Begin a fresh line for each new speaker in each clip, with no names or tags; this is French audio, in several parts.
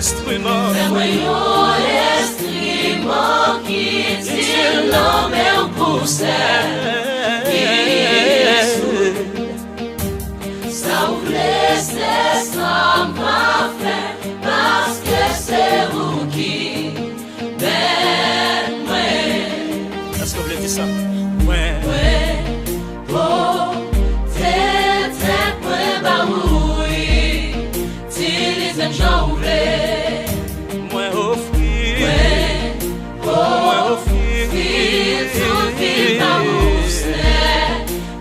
instrument.
Fais-moi un instrument qui tire dans mes poussées. Ça ouvre c'est ça m'a fait parce que c'est vous qui m'aimez.
Est-ce que vous voulez dire ça? Ouais.
Oh, t'es point baoui, t'es les enjambés.
Moi offrir. Moi offrir.
Tout vit baousé,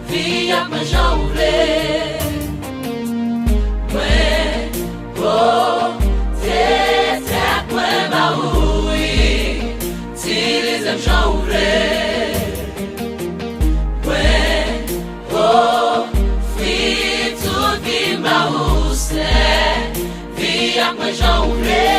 vie à ma jamblée. Oh, t'es point baoui, t'es les enjambés. Via ma jambe.